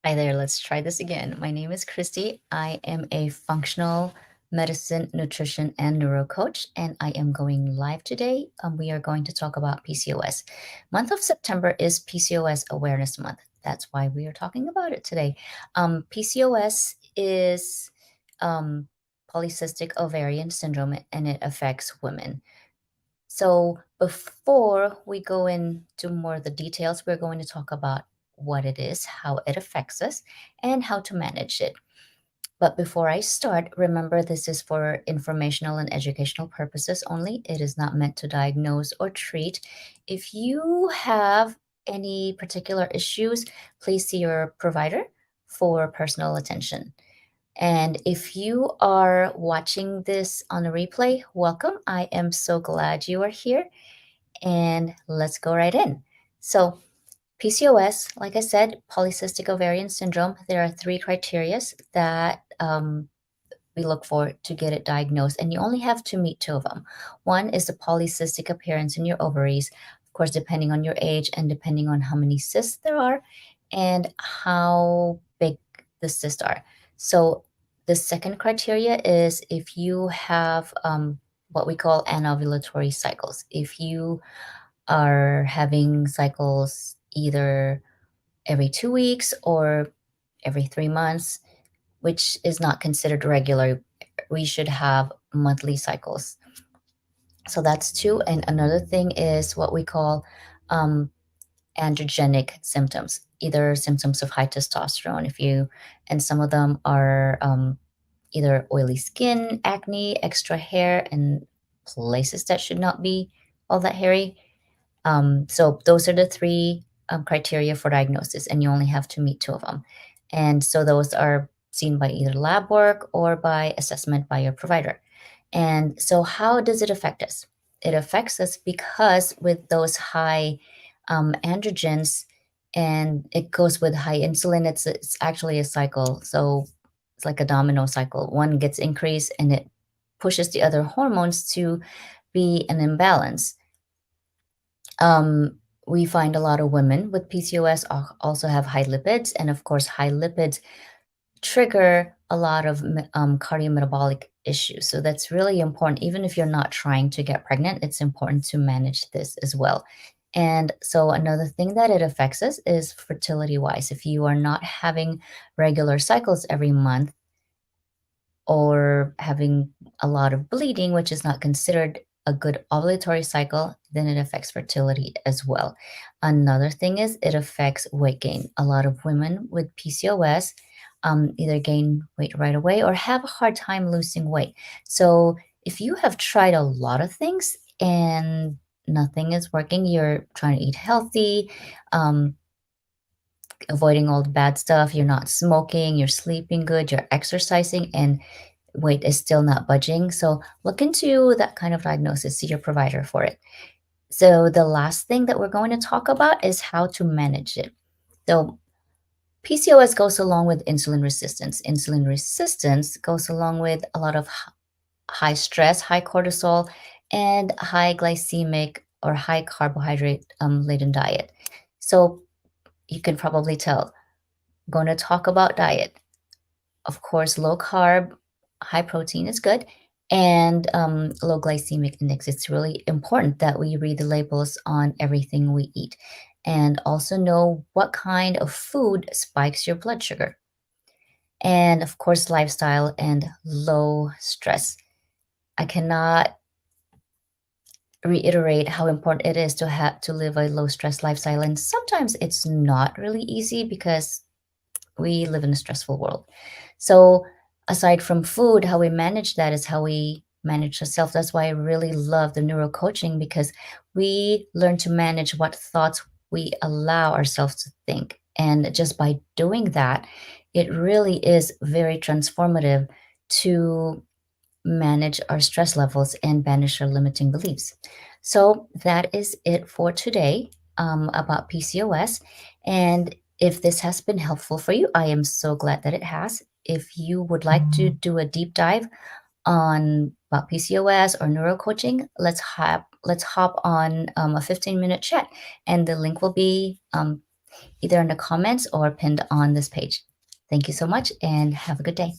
Hi there, let's try this again. My name is Christy. I am a functional medicine, nutrition, and neuro coach, and I am going live today. We are going to talk about PCOS. Month of September is PCOS Awareness Month. That's why we are talking about it today. PCOS is um, polycystic ovarian syndrome, and it affects women. So before we go into more of the details, we're going to talk about what it is, how it affects us, and how to manage it. But before I start, remember this is for informational and educational purposes only. It is not meant to diagnose or treat. If you have any particular issues, please see your provider for personal attention. And if you are watching this on a replay, welcome. I am so glad you are here and let's go right in. So, PCOS, like I said, polycystic ovarian syndrome, there are three criteria that we look for to get it diagnosed, and you only have to meet two of them. One is the polycystic appearance in your ovaries, of course, depending on your age and depending on how many cysts there are and how big the cysts are. So, the second criteria is if you have what we call anovulatory cycles. If you are having cycles either every 2 weeks or every 3 months, which is not considered regular. We should have monthly cycles. So that's two. And another thing is what we call um, androgenic symptoms, either symptoms of high testosterone, if you, and some of them are either oily skin, acne, extra hair, and places that should not be all that hairy. So those are the three criteria for diagnosis, and you only have to meet two of them. And so those are seen by either lab work or by assessment by your provider. And so, how does it affect us? It affects us because with those high androgens, and it goes with high insulin, it's actually a cycle. So it's like a domino cycle. One gets increased, and it pushes the other hormones to be an imbalance. Um, we find a lot of women with PCOS also have high lipids, and of course, high lipids trigger a lot of cardiometabolic issues. So that's really important. Even if you're not trying to get pregnant, it's important to manage this as well. And so another thing that it affects us is fertility wise. If you are not having regular cycles every month, or having a lot of bleeding, which is not considered a good ovulatory cycle, then it affects fertility as well. Another thing is it affects weight gain. A lot of women with PCOS either gain weight right away or have a hard time losing weight. So if you have tried a lot of things and nothing is working, you're trying to eat healthy, um, avoiding all the bad stuff, you're not smoking, you're sleeping good, you're exercising, and weight is still not budging. So look into that kind of diagnosis, see your provider for it. So the last thing that we're going to talk about is how to manage it. So PCOS goes along with insulin resistance. Insulin resistance goes along with a lot of high stress, high cortisol, and high glycemic or high carbohydrate laden diet. So you can probably tell. Going to talk about diet. Of course, low carb, high protein is good, and low glycemic index. It's really important that we read the labels on everything we eat and also know what kind of food spikes your blood sugar. And of course, lifestyle and low stress. I cannot reiterate how important it is to have to live a low stress lifestyle. And sometimes it's not really easy because we live in a stressful world. So, aside from food, how we manage that is how we manage ourselves. That's why I really love the neuro coaching because we learn to manage what thoughts we allow ourselves to think. And just by doing that, it really is very transformative to manage our stress levels and banish our limiting beliefs. So that is it for today about PCOS. And if this has been helpful for you, I am so glad that it has. If you would like to do a deep dive on about PCOS or neuro coaching, let's hop on a 15-minute chat, and the link will be either in the comments or pinned on this page. Thank you so much and have a good day.